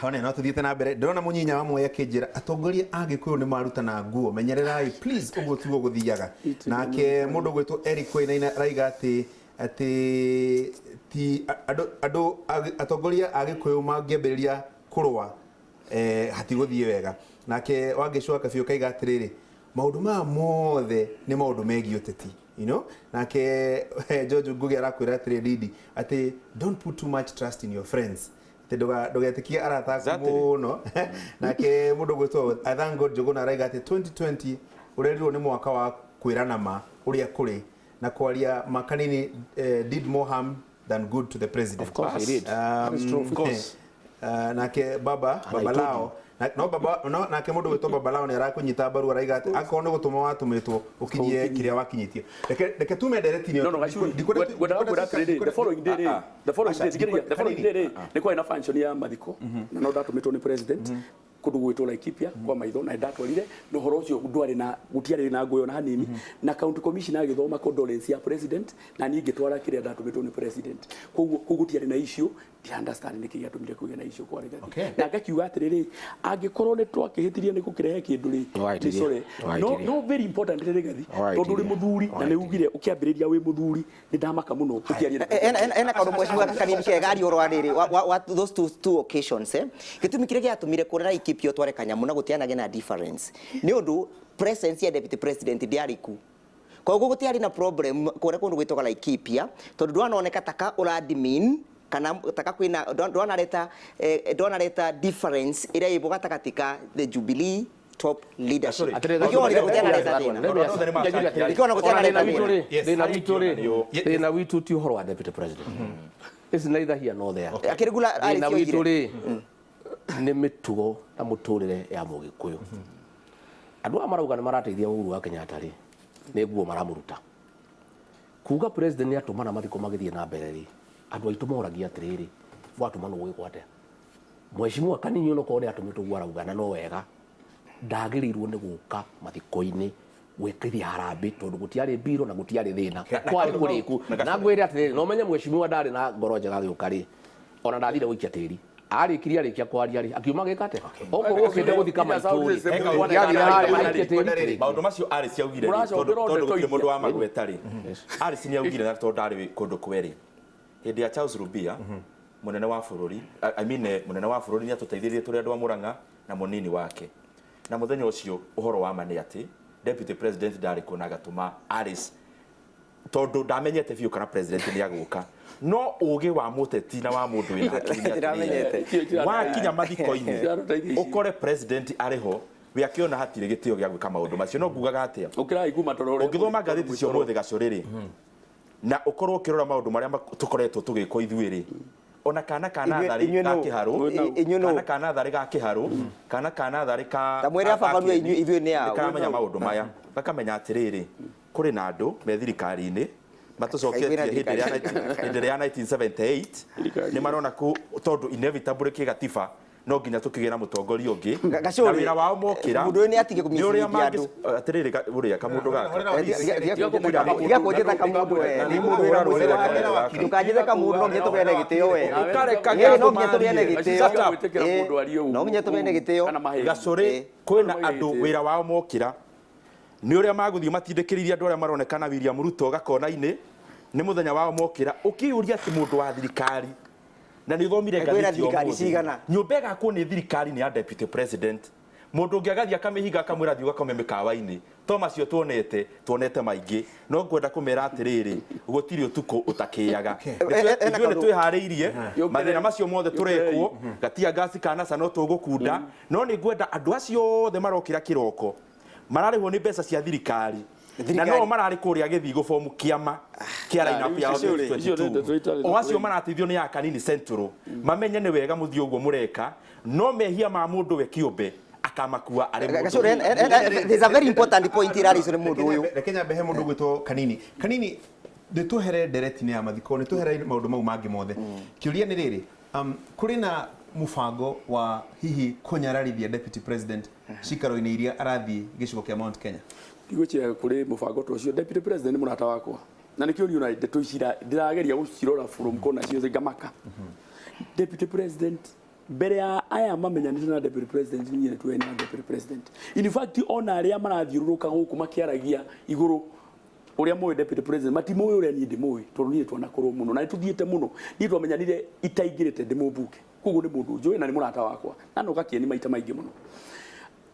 one no tuthiete na mbere ndona munyinya wa moya kinjira atongoria agikuyu ni marutana nguo menyererai please uguo tugo guthiaga nake mundu gwitwo Eric Wainaina raiga ati ti ando atongoria agikuyu mangiambiriria kurwa hatiguthie wega nake wangicwa kabio kaiga atiriri maundu ma mothe ni maundu megi uteti you know nake George Ngugi arakwira atiri Didi ati don't put too much trust in your friends ndogetikia arata muno nake mundu gwitwo I thank God Njuguna araiga ati 2020 urerirwo ni mwaka wa kwirana ma uria kuri na kwaria makanini did more harm than good to the president. Of course he did. That's true, of course. Nake baba lao no baba no nake mundu gwitwo baba lao ni arakunyita baru araiga ati akone gutuma watumitwo ukinyie kiria wakinyitio reke tume direct ni no the following day ni kwa ina function ya mathiko na no datumitwo ni president kundu gwitwo Laikipia kwa maitho na ndatwarire no horo ucio ndwari na gutiari na nguyo na hanini na county commissioner agithoma condolence ya president na ni ngitwara kiria ndatumitwo ni president koguo gutiari na issue ti understand niki yatumire kugia na issue kwa rigathi na ngakiuga atiriri angikorwo ni twakihitirie ni gukirehe kindu ri sorry no very important rigathi tondu ri muthuri na ni ugire ukiambiriria wi muthuri ni ndamaka muno ukiaria ena kaundu mweshimwa kanini kegari urwa riri what those two occasions gitumi kiria giatumire kurera Laikipia tware kanyamu na gutianage na difference ni undu presence ya deputy president diariku koguo gutiari na problem kore kundu gwitoka Laikipia tondu ndwanoneka taka uradmin kana taka kwina ndwanareta difference ira iboga takatika the Jubilee top leadership na witu ti uhoro wa deputy president is neither here nor there akirigula ari ni mitugo na muturire ya mugikuyu andu amarauga ni marateithia Uhuru wa Kenyatta ri ni guo maramuruta kuga president ni atumana mathiko magithie na mbere ri andu aitu moragia atiriri watumana gwigwate mweshimwa kanini no ko ni atumitwo gwarauga na no wega ndagirirwo ni guka mathiko-ini gwikithia harambe tondu gutiari biro na gutiari thina kwari kuriku na ngwire atiriri no menye mweshimwa ndari na ngoro njega giuka ri ona ndathire gwikia tiri ari kiria rikia kwaria ri akiuma gikate okorwo ukinde guthika maituri maundu macio ari ciaugire tondu gukire mundu wa magweta ri ari ciaugire na tondu ari kundu kweri hindi ya Charles Rubia munene wa bururi munene wa bururi ni atuteithirie turi andu a Murang'a na munini wake na muthenya ucio uhoro wa mane ati deputy president ndari kuna gatuma Aris tondu ndamenyete biu kana president ni aguka no uge wa muteti na wa mundu wina wakinya mathiko-ini ukore president ariho we akiona hatire gitio gya gwika maundu macio no ngugaga atia ukirai kuma torore ungithoma ngathiti cio mothe gacuriri na ukorwo ukirora maundu maria tukoretwo tugiko ithuiri ona kana thari ga kiharu kana thari ga kiharu kana thari ka tamwira babanua ithuĩ ni yao kamenya maundu maya bakamenya atiriri kuri na andu me thirikari-ini matucoketie hindi ya 1978 ni marona ku tondu inevitable kigatiba no nginya tukigira mutongoria ungi na wira wao mokira mundu ni atige kumithirithia andu atiriri uria kamundu gaka giakunjitha kamundu ni mundu wira rurira ndukanjithe kamundu no nginya tubeane gitio we no nginya tubeane gitio no nginya tubeane gitio gacuri kwina andu wira wao mokira ni uria maguthii matindikiriria andu aria maronekana William Ruto gakona-ini ni muthenya wao mokira ukiuria ati mundu wa thirikari na ni thomire ngathiti nyumba gaku ni thirikari ni ya deputy president mundu ungiagathia kamihiga kamwira thiuga kome mikawa-ini Thomas yo tuonete maingi no ngwenda kumera atiriri gutiri utuko utakiaga ithuĩ ni twihariirie mathina macio mothe turekwo gatia gasi kana no tugukunda no ni ngwenda andu acio othe marokira kiroko mararihwo ni mbeca cia thirikari na no marari kuria githigo form kiama kia line up ya 2022 o acio marateithio ni ya kanini central mamenye ni wega muthio uguo mureka no mehia ma mundu we kiumbe akamakua ari mundu there's a very important point here is mundu uyu rekenya behe mundu gwitwo kanini de tuhere direct ni ya mathiko ni tuhere maundu mau mangi mothe kiuria ni riri kuri na mufango wa hihi kunyararithia deputy president cikaro-ini iria arathi gicigo kia Mount Kenya igwicira kuri mufango tucio deputy president ni murata wakwa na nikio ni una ndeto icira ndirageria gucirora from corner cio ngamaka deputy president mbere ya aya mamenyanite na deputy president ni tu na deputy president. In fact ona aria marathiururuka guku makiaragia iguru uria moyo deputy president matimoyo uria ni ndimoyo tondu ni twana kuru muno na tuthiete muno ni twamenyanire itaingirite ndimumbuke kugu ni mundu njui na ni murata wakwa na no gakieni maita maingi muno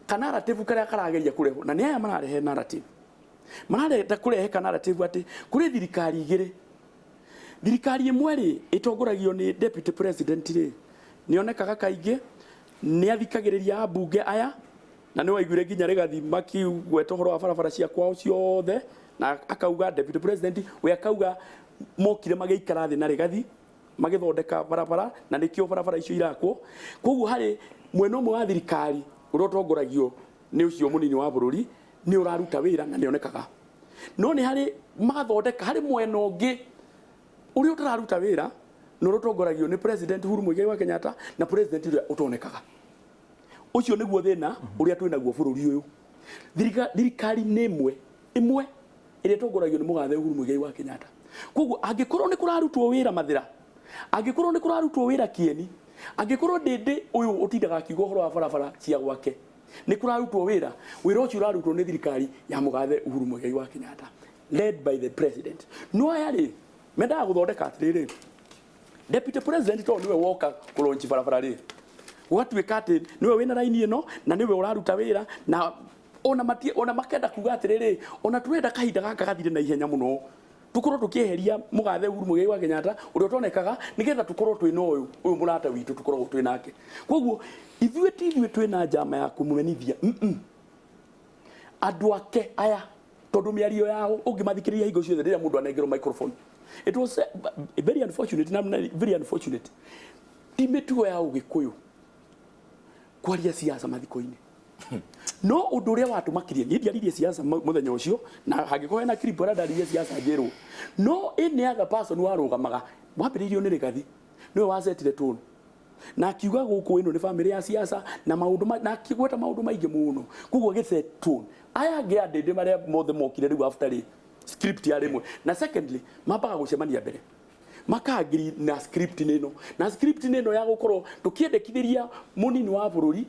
kana narrative karia karageria kureho na ni aya mararehe narrative mararenda kurehe kana narrative ati kuri thirikari igiri thirikari imwe ri itongoragio ni deputy president ri nionekaga kaingi ni athikagiriria ambunge aya na ni waiguire nginya rigathi makiugweta horo wa barabara cia kwao ciothe na akauga deputy president we akauga mokire magiikara thi na rigathi magithondeka barabara na nikio barabara icio irakwo koguo hari mwena umwe wa thirikari urotongoragio ni ucio munini wa bururi ni uraruta wira na nionekaga no ni hari magathondeka hari mwena ungi uri utararuta wira no rotongoragio ni president Uhuru Muigai wa Kenyatta na president uria utonekaga ucio niguo thina uria twinaguo bururi uyu thirikari ni imwe iria tongoragio ni mugathe Uhuru Muigai wa Kenyatta koguo angikorwo ni kurarutwo wira mathira angikorwo ni kurarutwo wira kieni angikorwo ndindi uyu utindaga kiugo horo wa barabara cia gwake ni kurarutwo wira ucio urarutwo ni thirikari ya mugathe Uhuru Muigai wa Kenyatta led by the president no ayari mendaga guthondeka atiriri deputy president to niwe woka kulonchi barabara ri gwatuika ati niwe wina raini ino na niwe uraruta wira na ona makenda kuga atiriri ona turenda kahinda gaka gathire na ihenya muno tukorwo tukieheria mugathe Uhuru Muigai wa Kenyatta uria utonekaga nigetha tukorwo twina uyu murata witu tukorwo twinake koguo ithuĩ twina njama ya kumumenithia andu ake aya tondu miario yao ungimathikiriria hingo ciothe riria mundu anengerwo microphone. It was very unfortunate timituo ya ugikuyu kwaria siasa mathiko-ini no undu uria watu makirie ni ndiaririe siasa muthenya ucio na hangiko hena clip ara ndaririe siasa njeru no any other person warugamaga wambiririo ni rigathi niwe wasetire tone na kiuga guku ino ni family ya siasa na maundu na kigweta maundu maingi muno kuguo giset tone aya ngia ndinde maria mothe mokire riu after script ya rimwe na secondly mabaga gucemania mbere makagiri na script nino ya gukorwo tukiendekithiria munini wa bururi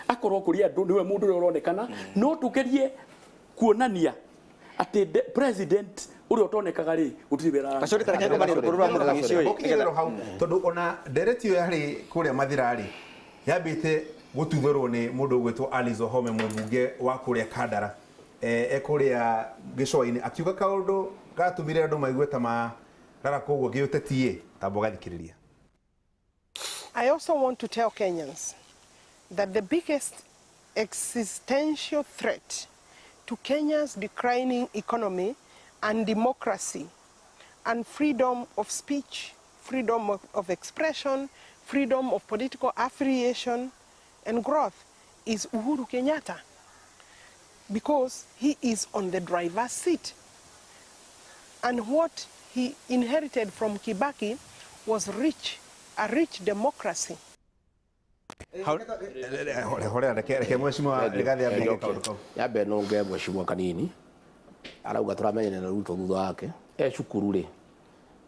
akorwo kuri andu niwe mundu uria uronekana no tukerie kuonania ati president uria utonekaga ri gutibera acori tareke ko mari ruguru rwa muthenya ucio nigetha hau tondu ona ndereti yo yari kuria mathirari yambite gututhorwo ni mundu gwitwo Alice Wahome mũmbunge wa kuria Kandara ekuria gicoi-ini akiuga kaundu gatumire andu maigweta ma rara koguo giutetie tambo gathikiriria. I also want to tell Kenyans that the biggest existential threat to Kenya's declining economy and democracy and freedom of speech, freedom of expression, freedom of political affiliation and growth is Uhuru Kenyatta, because he is on the driver's seat. And what he inherited from Kibaki was a rich democracy. Yabe no ngebo shimwa kanini arauga turamenyana na Ruto thutha wake cukuru ri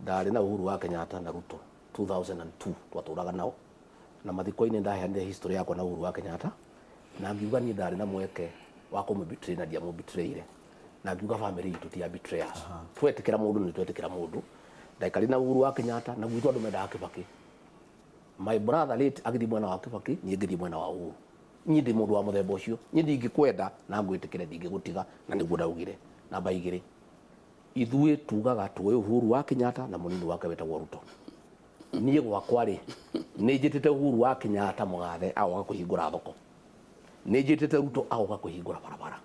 ndari na Uhuru wa Kenyatta na Ruto 2002 twaturaga nao na mathiko-ini ndaheanire history yakwa na Uhuru wa Kenyatta na ngiuga ni ndari na mweke wa kumubitray na dia mubitreire na ngiuga family itu ti betrayers twetikira mundu ni twetikira mundu ndaikari na Uhuru wa Kenyatta na gwitwa andu mendaga Kibaki. My brother late agithi mwena wa Kibaki ni ngithi mwena wa Uhuru nyi ndi mundu wa muthemba ucio nyi ndingikwenda na ngwitikire ndingigutiga na niguo ndaugire namba igiri ithuĩ tugaga tuwe Uhuru wa Kenyatta na munini wake wetagwo Ruto niĩ gwakwa ri nĩ njĩtĩte Uhuru wa Kenyatta mugathe agoka kuhingũra thoko nĩ njĩtĩte Ruto agoka kuhingũra barabara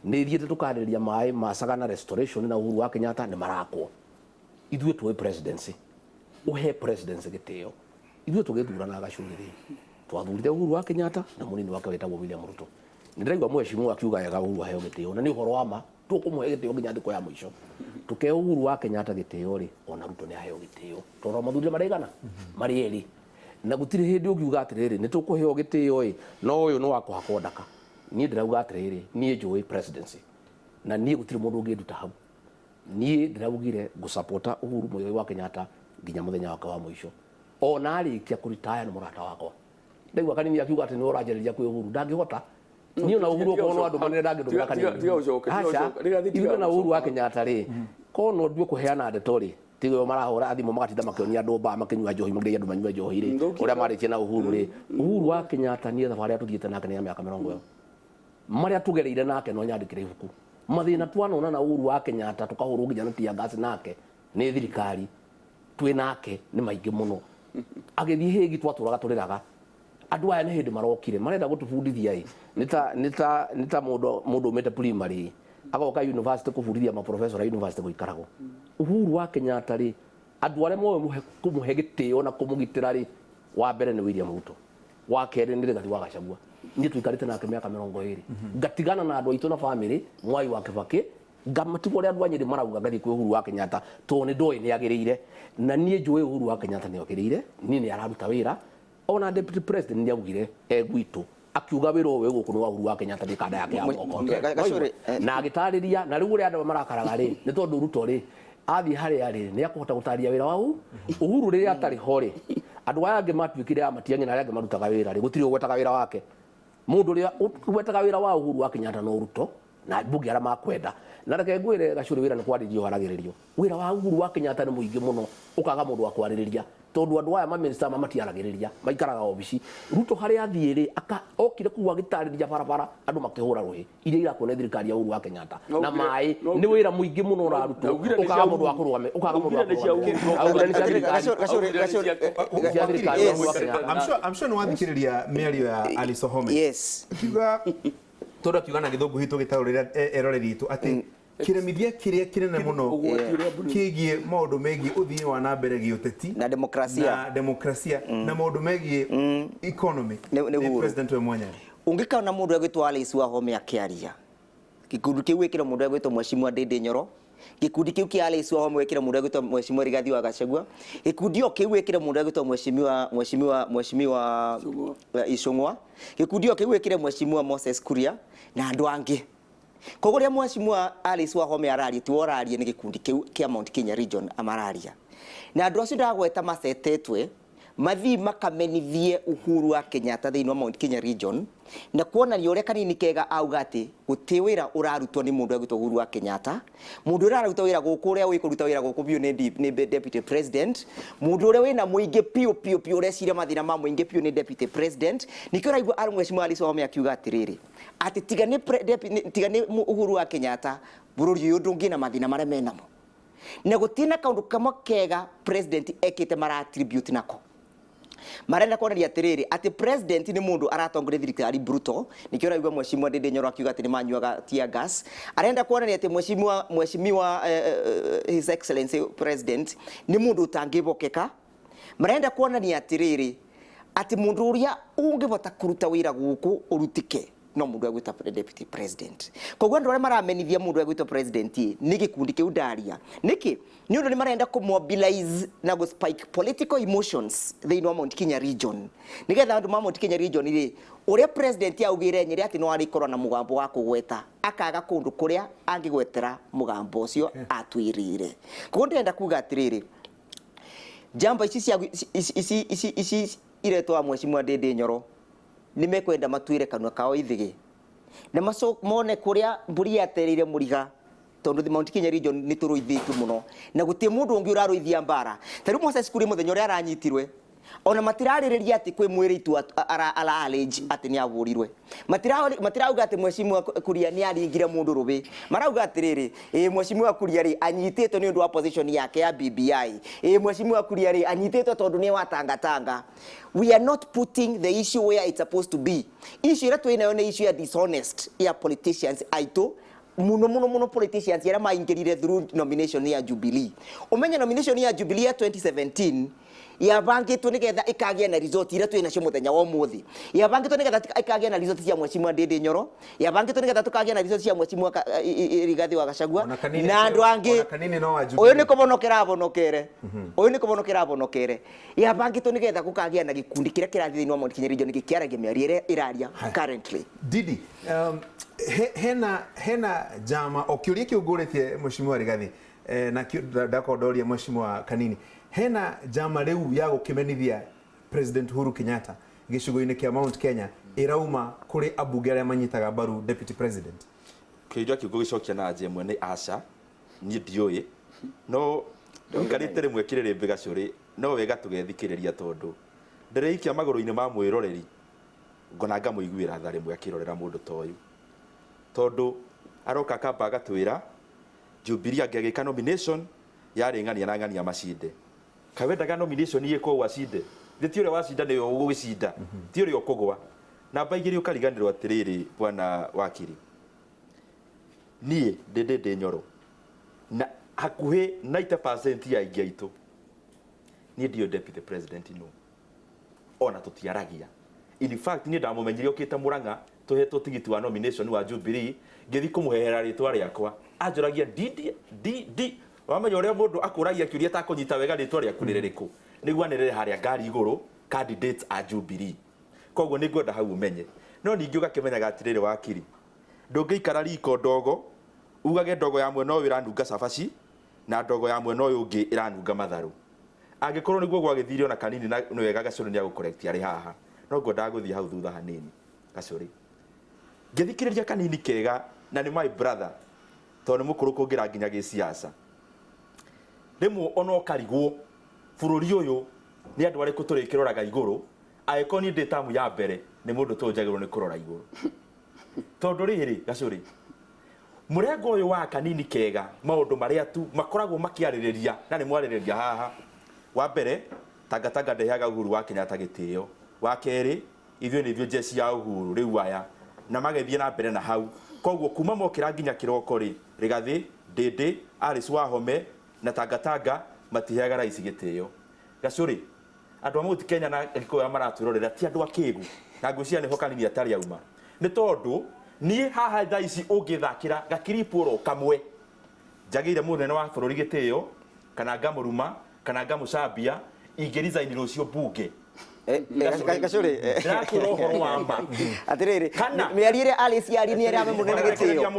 nĩ thiĩte tukarĩrĩria maĩ ma Sagana restoration na Uhuru wa Kenyatta nĩ marakwo ithuĩ tuwe presidency uhe presidency gĩtĩo ithuĩ tũgĩthurana gacũrĩrĩ twathurire Uhuru wa Kenyatta na munini wake wetagwo William Ruto nĩ ndĩraigua mheshimiwa akiuga yega Uhuru aheo gĩtĩo na nĩ ũhoro wa ma tukumuhe gĩtĩo nginya thikũ ya mũico tuke Uhuru wa Kenyatta gĩtĩo ri ona Ruto nĩ aheo gĩtĩo tondũ mathurire maraigana marĩ erĩ na gũtirĩ hĩndĩ ũngiuga atĩrĩrĩ nĩ tũkũheo gĩtĩo ĩ no ũyũ nĩ wakwa hakondaka niĩ ndĩrauga atĩrĩrĩ niĩ njũĩ presidency na niĩ gũtirĩ mũndũ ũngĩnduta hau niĩ ndĩraugire ngũsupporta Uhuru Muigai wa Kenyatta nginya mũthenya wake wa mũico ona arikia kuritaya ni murata wakwa ndegwa Kanini akiuga ati ni uranjereria kwi Uhuru ndangihota niyo na Uhuru ko no andu manene ndangidumira Kanini iwe na Uhuru wa Kenyatta ri kono ndue kuheana ndeto ri tigo marahura thimu magatinda makionia andu mba makinyua njohi magire andu manyua njohi ri uria maritie na Uhuru ri Uhuru wa Kenyatta ni thabari atuthiete nake ni miaka 20 maria tugereire nake no nyandikire ibuku mathina twanona na Uhuru wa Kenyatta tukahurwo nginya tia gas nake ni thirikari twi nake ni maingi muno agithii higi twaturaga turiraga andu aya ni hindi marokire marenda gutubundithia nita mundu umete primary agoka university kubundithia ma professor university guikarago Uhuru wa Kenyatta ri andu aria moe kumuhe gitio na kumugitira ri wa mbere ni William Ruto wa kere ni Rigathi wa Gachagua ni tuikarite nake miaka 20 ngatigana na andu aitu na family Mwai wa Kibaki ngamatigo ria andu anyiri marauga ngathi kwi Uhuru wa Kenyatta to ni ndoi ni agirire na nie njui Uhuru wa Kenyatta ni agirire ni ni araruta wira ona deputy president ni augire gwitu akiuga wira we guku ni wa Uhuru wa Kenyatta ni kada yake ya moko na agitariria na riu ria andu marakaraga ri ni tondu Ruto ri athi hari ari ni akuhota gutaria wira wau Uhuru ri atari hori andu aya angi matuikire amatiangi na aria angi marutaga wira ri gutiri ugwetaga wira wake mundu ria ugwetaga wira wa Uhuru wa Kenyatta no Ruto na mbugi ara makwenda na reke ngwire Gachuri wira ni kwaririo haragiririo wira wa Uhuru wa Kenyatta ni muingi muno ukaga mundu wa kwariria tondu andu aya ma minister mamatiaragiriria maikaraga obici Ruto hari athiiri okire kuwa gitariria barabara andu makihura ruhi iria irakone thirikari ya Uhuru wa Kenyatta na mai ni wira muingi muno uraruto ukaga mundu wa kurugame ukaga mundu wa I'm sure no wathikiriria miario ya Alice Home yes kiuga tondu akiuga na githungu hitu gitarurira eroreri itu ati kiremithia kiria kinene muno kigie maundu megie uthii wa na mbere giuteti na demokrasia na maundu megie economy ni president we mwanya ungikana mundu agitwa Alice wa Home akiaria gikundi kiu wikira mundu agitwa Mheshimiwa Ndindi Nyoro gikundi kiu kia Alice wa Home wikira mundu agitwa Mheshimiwa Rigathi wa Gachagua gikundi o kiu wikira mundu agitwa Mheshimiwa Icung'wa gikundi o kiu wikira Mheshimiwa Moses Kuria na andu angi koguria Mheshimiwa Alice wa Home araria ti woraria ni gikundi kiu kia Mount Kenya region amararia na andu acio ndagweta macetetwe mathi makamenithie Uhuru wa Kenyatta thiini wa Mount Kenya region na kuona ni uria Kanini kega auga ati guti wira urarutwo ni mundu agitwo Uhuru wa Kenyatta mundu uraruta wira guku uria wikuruta wira guku biu ni deputy president mundu uria wina muingi piu uria ciria mathina ma muingi piu ni deputy president nikio raigua ari Mheshimiwa Alice wa Home akiuga atiriri ati tigani Uhuru wa Kenyatta bururi uyu ndungi na mathina maria menamo na gutina kaundu kamwe kega president ekite mara attribute nako marenda kuoneria atiriri ati president ni mundu aratongoria thirikari brutal nikio raigua Mheshimiwa Ndindi Nyoro akiuga ati ni manyuaga tear gas arenda kuoneria ati Mheshimiwa His Excellency President ni mundu utangibokeka marenda kuoneria atiriri ati mundu uria ungibota kuruta wira guku urutike no mundu agwita deputy president koguo andu aria maramenithia mundu agwita president ni gikundi kiu ndaria niki ni undu ni marenda ku mobilize na go spike political emotions thiini wa Mount Kenya region nigetha andu ma Mount Kenya region ri uria president augire nyiri ati no ari korwo na mugambo wa kugweta akaga kundu kuria angigwetera mugambo ucio atwirire koguo ndenda kuga atiriri jamba ici iretwa Mheshimiwa Ndindi Nyoro ni mekwenda matuire kanwa kao ithigi na mone kuria mburi yaterire muriga tondu Mount Kenya region ni turuithitu muno na gutie mundu ungi uraruithia mbara tari Moses Kuria muthenya uria aranyitirwe ona matiraririria ati kwi mwiri tu ala allege ati ni avurirwe matirauga ati Mheshimiwa Kuria ni aringire mundu rubi marauga atiriri Mheshimiwa Kuria ri anyititwe ni undu wa position yake ya BBI Mheshimiwa Kuria ri anyititwe tondu ni watangatanga we are not putting the issue where it's supposed to be issue ira twina ni issue ya dishonest ya politicians aito muno politicians yara maingirire through nomination ya Jubilee umenya nomination ya Jubilee ya 2017 yabangitwo nigetha ikagia na result ira twina cio muthenya wa umuthi yabangitwo nigetha ikagia na result cia Mheshimiwa Ndindi Nyoro yabangitwo nigetha tukagia na result cia Mheshimiwa Rigathi wa Gachagua na andu angi uyu ni kubonokera abonokere uyu ni kubonokera abonokere yabangitwo nigetha gukagia na gikundi kiria kirathi thiini wa Mount Kenya region kikiaragia miario ira iraria currently Didi hena jama okiuria kiunguritie Mheshimiwa Rigathi na ndakodoria Mheshimiwa Kanini hena jama riu ya gukimenithia President Uhuru Kenyatta gicigo-ini kia Mount Kenya irauma kuri abunge aria manyitaga mbaru deputy president. Kiuria kiugo gicokia na njemwe ni aca ni ndioi no ngarite rimwe kiriri Gacuri no wega tugethikiriria tondu ndireikia maguru-ini ma mwiroreri ngona ngamuiguira tha rimwe akirorera mundu toyu tondu aroka kamba agatwira Jubilee angegika nomination yari ng'ania na ng'ania macinde kawendaga nomination yiko wacinde thiti ure wacinda ni ugucinda ti ure ukugwa na baigiri ukariganirwo atiriri bwana wakiri nie ndende nyoro na hakuhi 90% ya ingi aitu ni ndio deputy president no ona tutiaragia in fact ni ndamumenyirio kite Murang'a tuhetwo tigiti wa nomination wa Jubilee ngithi kumuhehera ritwa riakwa anjuragia di wamenya uria mundu akuragia kiuria ta kunyita wega ritwa riaku niririku niguo nirire haria ngari iguru candidates a Jubilee koguo ningwenda hau umenye no ningi ugakimenyaga atiriri wakiri ndungiikara riko ndogo ugage ndogo ya mwena uyu iranunga cabaci na ndogo ya mwena uyu ungi iranunga matharu angikorwo niguo gwagithirio na kanini na no wega Gacuri ni agukorrekti ari haha no ngwenda guthii hau thutha hanini Gacuri ngithikiriria kanini kega na ni my brother tondu mukuru kungira nginya giciaca rimwe ono karigwo bururi uyu ni andu ariku turikiroraga iguru aiko ni ndetamu ya mbere ni mundu tunjagirwo ni kurora iguru tondu riri Gacuri murengo uyu wa kanini kega maundu maria tu makoragwo makiaririria na ni mwaririria haha wa mbere tangatanga ndehaga Uhuru wa Kenyatta gitio wa keri ithio ni ithio jeci ya Uhuru riu aya na magethie na mbere na hau koguo kuma mokira nginya kiroko ri Rigathi Ndindi Alice Wahome na tangatanga matiheaga rais gitio Gacuri andu amuti Kenya na Gikuyu maratwirorera ti andu akigu na ngwiciria ni hokanini atari auma ni tondu nie haha thaa ici ungithakira gakiripu ro kamwe njagire munene wa bururi gitio kana ngamuruma kana ngamucambia ingerizaini rucio mbunge Gacuri ndakira uhoro wa mba atiriri miarire Alice yari ni era munene gitio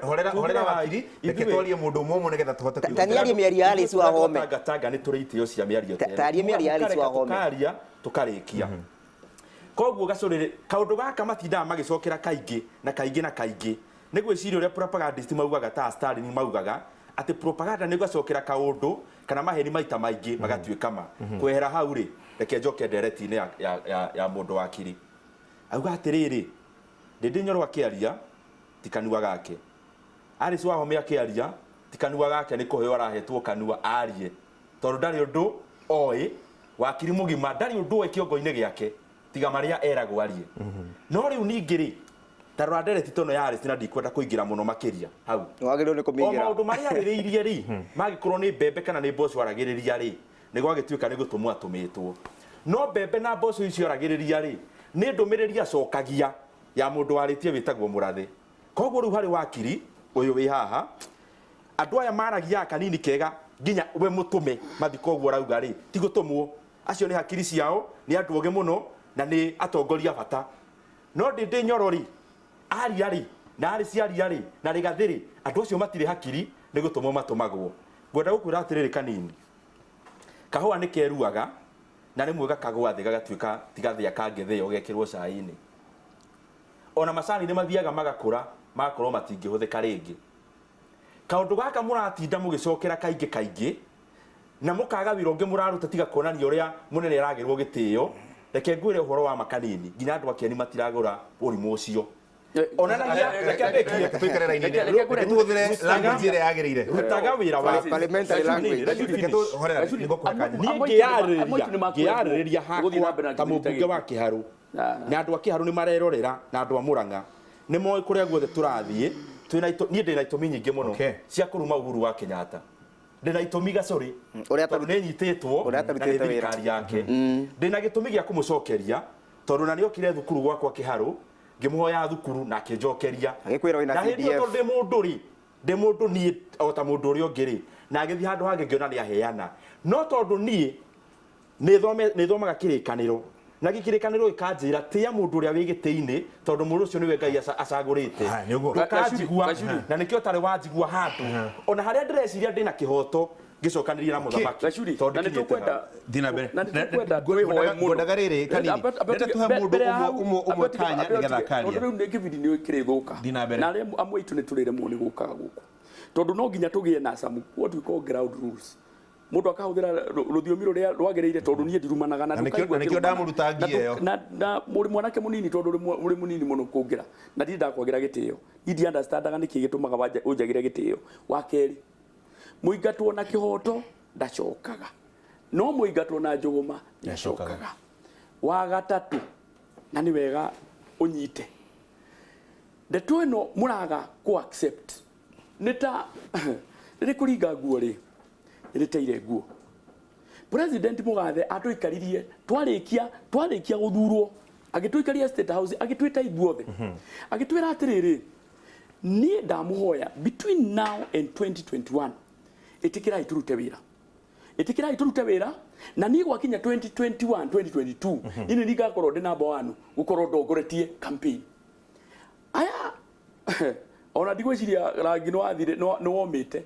horera wakiri iketwarie mundu mumwe nigetha tuhote taniari miari Alice Wahome tangatanga ni turitio cia miario tari miari Alice Wahome tukaria tukarikia koguo Gacuri kaundu gaka matinda magicokera kaingi na kaingi na kaingi nigwiciria uria propagandist maugaga ta Stalin maugaga ati propaganda nigwacokera kaundu kana maheni maita maingi magatuika ma kwehera hau ri reke njoke ndereti-ini ya mundu wakiri auga atiriri Ndindi Nyoro akiaria tikanua gake Alice Wahome akiaria tikanua gake ni kuheo arahetwo kanua arie tondu ndari undu oi wakiri mugima ndari undu oi kiongo-ini giake tiga maria eragwo arie no riu ningiri tarora ndereti tono ya Alice na ndikwenda kuingira muno makiria hau wagirwo ni kumingira maundu maria aririirie ri magikorwo ni mbembe kana ni mboco aragiriria ri ni gwagituika ni gutumwa atumitwo no mbembe na mboco icio aragiriria ri ni ndumiriri acokagia ya mundu waritie witagwo Murathi koguo riu hari wakiri uyu wi haha andu aya maragia kanini kega nginya we mutume mathi koguo rauga ri ti gutumwo acio ni hakiri ciao ni andu oge muno na ni atongoria bata no Ndindi Nyoro ri aria ri na Alice aria ri na Rigathi ri andu acio matire hakiri ni gutumwo matumagwo ngwenda gukwira atiriri kanini kahua ni keruaga na rimwe gakagwa thi gagatuika tigathia kangethio gekirwo cai-ini ona macani ni mathiaga magakura magakorwo matingĩhũthĩka rĩngĩ kaundu gaka muratinda mugicokera kaingi na mukaga wira ungi muraruta tiga kuonania uria munene aragirwo gitio reke ngwire uhoro wa makanini nginya andu akieni matiragura urimu ucio onanagia reke mbekie tuikarera-ini tuhuthire language ĩrĩa yagĩrĩire rutaga wira wa parliamentary language ngiarĩrĩria hakwa ta mũmbunge wa Kiharu na andu a Kiharu ni marerorera na andu a Murang'a ni moĩ kuria guothe turathie niĩ ndĩna itũmi nyingĩ mũno cia kũruma Uhuru wa Kenyatta ndĩna itũmi Gacuri tondũ nĩ nyitĩtwo na nĩ thirikari yake ndĩna gĩtũmi gĩa kũmũcokeria tondũ na nĩokire thukuru gwakwa Kiharu ngĩmũhoya thukuru na akĩnjokeria agĩkwĩra wĩna CDF ndĩ mũndũ ri ndĩ mũndũ niĩ o ta mũndũ ũrĩa ũngĩ ri na agĩthiĩ handũ hangĩ ngĩona nĩ aheana no tondũ niĩ nĩ thomaga kĩrĩkanĩro na gikirikaniro ikanjira tia mundu uria wi gitĩ-ini tondu mundu ucio niwe Ngai acagurite ndukajigua na nikio tari wajigua handu ona haria ndireciria ndina kihoto ngicokanĩria na mũthamaki Gacuri, na nĩ tũkwenda Thina mbere. na nĩ tũkwenda twĩhoe mũno. Ngwendaga rĩrĩ kanini. Ndenda tuhe mũndũ ũmwe kanya nĩgetha akaria. Tondũ rĩu nĩ kĩbindi nĩ kĩrĩthũka. Thiĩ na mbere. Na arĩa amwe aitũ nĩ tũrĩremwo nĩ gũkaga gũkũ. Tondũ no nginya tũgĩe na some what we call ground rules. Mũndũ akahũthĩra rũthiomi rũrĩa rwagĩrĩire tondũ niĩ ndirumanaga na ndũkaigua nĩkĩo ndamũruta ngia ĩyo. na mũrĩ mwanake mũnini tondũ ũrĩ mũnini mũno kũngĩra na ndirĩ ndakwagĩra gĩtĩo. Ndi understandaga nĩkĩ gĩtũmaga ũnjagĩre gĩtĩo. Wa kerĩ, mũingatwo na kĩhoto ndacokaga, no mũingatwo na njũgũma ndacokaga. Wa gatatũ, na nĩ wega ũnyite, ndeto ĩno mũraga ku accept nĩ ta nĩ kũringa nguo rĩ nĩrĩteire nguo. President Mugathe atũikaririe twarĩkia gũthurwo agĩtũikaria State House agĩtwĩta ithuothe agĩtwĩra atĩrĩrĩ, niĩ ndamũhoya between now and 2021 ĩtĩkĩrai tũrute wĩra na niĩ gwakinya 2021 2022 niĩ nĩ ngakorwo ndĩ namba 1 gũkorwo ndongoretie campaign. Aya ona ndigwĩciria rangi nĩ womĩte,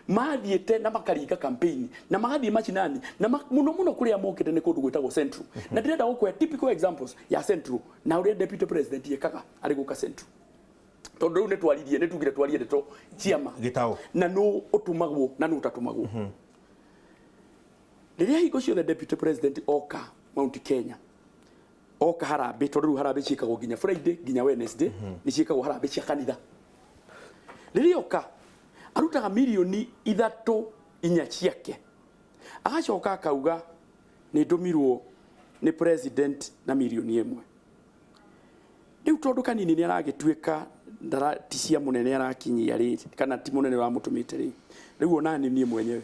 mathiĩte na makaringa campaign na magathiĩ macinani na mũno kũrĩa mokĩte nĩ kũndũ gwĩtagwo Central. Na ndĩrenda gũkũhe typical examples ya Central na ũrĩa deputy president yekaga arĩ gũka Central. Tondũ rĩu nĩ tugire twarie ndeto ciama na no ũtũmagwo na no ũtatũmagwo. Rĩrĩa hingo ciothe deputy president oka Mount Kenya, oka harambĩ, tondũ rĩu harambĩ ciĩkagwo nginya Friday nginya Wednesday, nĩ ciĩkagwo harambĩ cia kanitha. Rĩrĩa oka arutaga milioni 3-4 ciake, agacoka akauga nĩ ndũmirwo nĩ president na milioni 1. Rĩu tondũ kanini nĩ aragĩtuĩka ti cia mũnene arakinyia rĩ kana ti mũnene wa mũtũmĩte rĩ, rĩu ona niĩ mwenyewe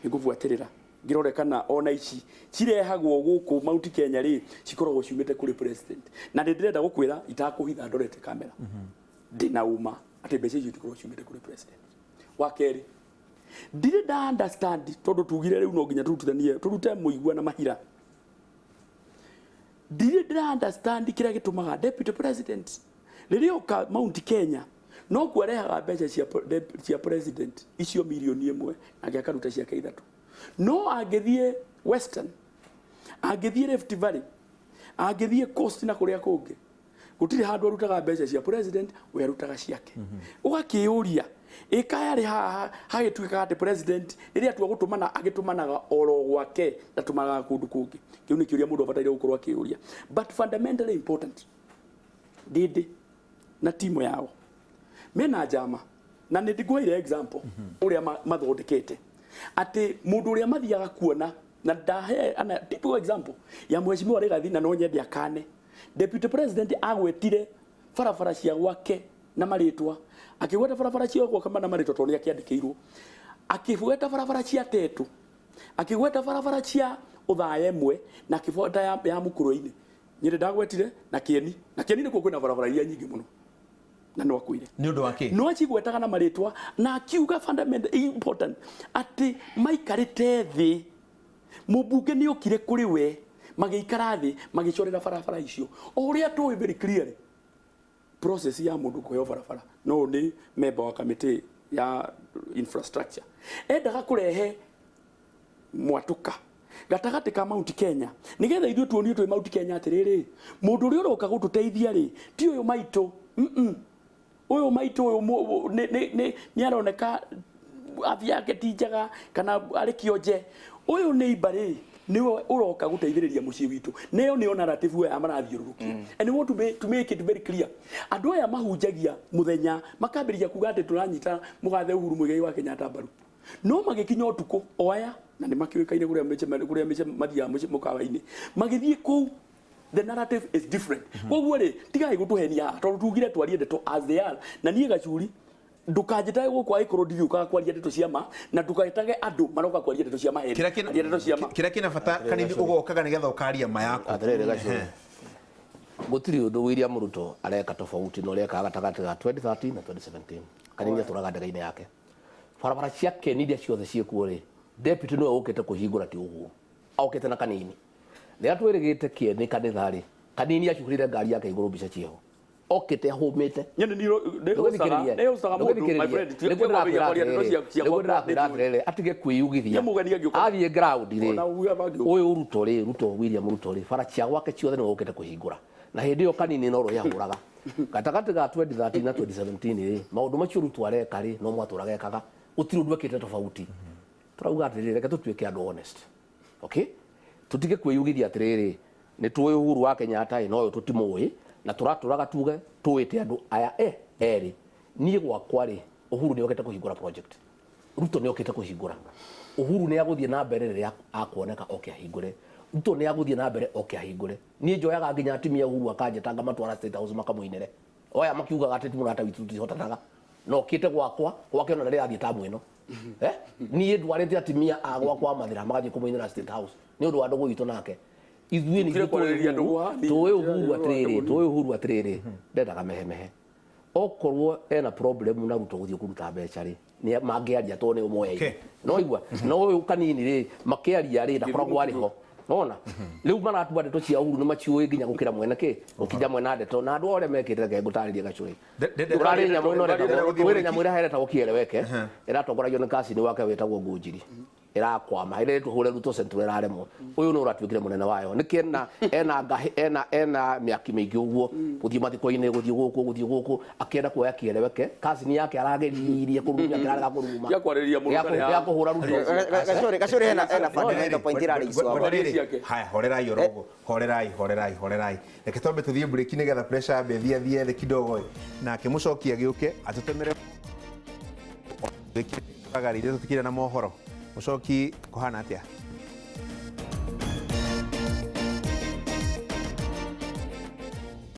nĩ ngũbuatĩrĩra ngirore kana ona ici cirehagwo gũkũ Mount Kenya rĩ cikoragwo ciumĩte kũrĩ president. Na nĩ ndĩrenda gũkwĩra itakũhitha ndorete kamera ndĩna uma atĩ mbeca icio itikoragwo ciumĩte kũrĩ president. Wa kerĩ, ndirĩ nda understand tondũ tugire rĩu no nginya tũrute mũigua na mahira. Ndirĩ nda understand kĩrĩa gĩtũmaga deputy president rĩrĩa oka Mount Kenya no kuarehaga mbeca cia president icio milioni 1 na akaruta ciake 3. No angĩthiĩ Western, angĩthiĩ Rift Valley, angĩthiĩ Coast na kũrĩa kũngĩ, gũtirĩ handũ arutaga mbeca cia president, we arutaga ciake. Ũgakĩũria ĩkaya rĩ haha hagĩtuĩka atĩ president rĩrĩa atua gũtũmana agĩtũmanaga oro gwake ndatũmanaga kũndũ kũngĩ. Kĩu nĩ kĩũria mũndũ abataire gũkorwo akĩũria. But fundamentally important, Ndĩndĩ na timu yao mena njama na nĩ ndiguoire example ũrĩa mathondekete atĩ mũndũ ũrĩa mathiaga kuona na ndahe ana typical example ya mheshimiwa Rigathi na no nyende akane deputy president agwetire barabara cia gwake na marĩtwa, akĩgweta barabara cia gwaka na marĩtwa tondũ akĩandĩkĩirwo, akĩgweta barabara cia Tetu, akĩgweta barabara cia Ũthaya 1 na akĩgweta ya Mũkũrũ-inĩ. Nyĩrĩ ndagwetire na Kĩeni nĩ kwĩna barabara iria nyingĩ mũno na no akuire nĩ ũndũ wake no acigwetaga na marĩtwa na akiuga fundamental important atĩ maikarĩte thĩ, mũmbunge nĩ okire kũrĩ we magĩikara thĩ magĩcorera barabara icio. O ũrĩa tũĩ very clearly process ya mũndũ kũheo barabara no nĩ member wa kamĩtĩ ya infrastructure endaga kũrehe mwatũka gatagatĩ ka Mount Kenya nigetha ithuĩ tuonio twĩ Mount Kenya atĩrĩrĩ, mũndũ ũrĩa ũroka gũtũteithia rĩ ti ũyũ maitũ ũyũ maitũ ũyũ nĩ aroneka afya yake ti njega kana arĩ kĩonje, ũyũ nĩ ibarĩ nĩwe ũroka gũteithĩrĩria mũciĩ witũ. Nĩyo nĩyo narrative ya marathiũrũrũkia. And we want to make it very clear. Andũ aya mahunjagia mũthenya makambĩrĩria kuga atĩ tũranyita Mũgathe Uhuru Muigai wa Kenyatta mbaru, no magĩkinya ũtukũ o aya na nĩ makĩũĩkaine kũrĩa mathiaga mũkawa-inĩ magĩthiĩ kũu, the narrative is different. Koguo rĩ tigai gũtũhenia tondũ tugire twarie ndeto as they are. Na niĩ Gachuri ndukanjitage gũkũ agĩkorwo ndithiũkaga kwaria ndeto cia ma na ndukagetage andũ maroka kwaria ndeto cia maheni. Kĩrĩa kĩna bata kanini ũgokaga nĩgetha ũkaria ma yaku. Atĩrĩrĩ Gachuri, gũtirĩ ũndũ William Ruto areka tofauti na ũrĩa ekaga gatagatĩ ga 2013 na 2017. Kanini atũraga ndege-inĩ yake. Barabara ciake nĩ iria ciothe ciĩkuo rĩ deputy nĩwe ũkĩte kũhingũra ti ũguo, okĩte na kanini. Rĩrĩa twĩrĩgĩte Kĩeni kanitha rĩ kanini acukũrire ngari yake igũrũ mbica ciao okite ahumite nyene ne usaga mundu my friend niguo atige kwiyugithia athie ground ri uyu ruto William Ruto ri bara cia gwake ciothe ni gukite kuhingura na hindi yo kanini no ro yahuraga gatagati ga 2013 na 2017 ri maundu macio Ruto areka ri no mwatura gekaga utiri undu ekite tofauti turauga atiriri reke tutuike andu honest okay tutige kwiyugithia atiriri ni tuwe Uhuru wa Kenyatta no yo tutimui na turaturaga tuge tuwite andu aya eri nie gwakwa ri Uhuru ni okete kuhingura project Ruto ni okete kuhingura Uhuru ni aguthie na mbere riria akuoneka ahingure Ruto ni aguthie na mbere ahingure nie njoyaga nginya atimia Uhuru akanjetanga matwara State House makamuinire oya makiugaga ati timurata witu tutihotanaga no kite gwakwa gwake no riria athie tamu ino nie ndwarite atimia agwa kwa mathira magathie kumuinira State House ni undu wa ndugu witu nake ithuĩ nĩ tũĩ Uhuru atirĩrĩ ndendaga mehemehe okorwo ena problem na Ruto gũthiĩ kũruta mbeca rĩ nĩ mangĩaria tondũ nĩ ũmoyaine no igua no ũyũ kanini rĩ makĩaria rĩ ndakoragwo arĩ ho nona rĩu maratuba ndeto cia Uhuru nĩ maciũĩ nginya gũkĩra mwene kĩ ũkija mwena ndeto na andũ othe mekĩte reke ngũtarĩrie gacũrĩ ũrarĩ nyamũ ĩno ndĩrenda nyamũ ĩrĩa heretagwo kĩeleweke ĩratongoragio nĩ kasini wake wĩtagwo Ngũnjiri irakwama ile tuhure Ruto central iraremwo uyu no uratwikire munene wayo nikena ena miaki mingi uguo guthii mathiko-ini guthii guku akienda kuoya kieleweke kasini yake arageririe kurumia kiraga kuruma ya kuhura Ruto gacuri ena fundamental point irari icio haya horerai orogo horerai reke tombe tuthie break ni getha pressure thie the kidogo na kimucokia giuke atutemere agari tutikire na mohoro Mucoki kuhana atia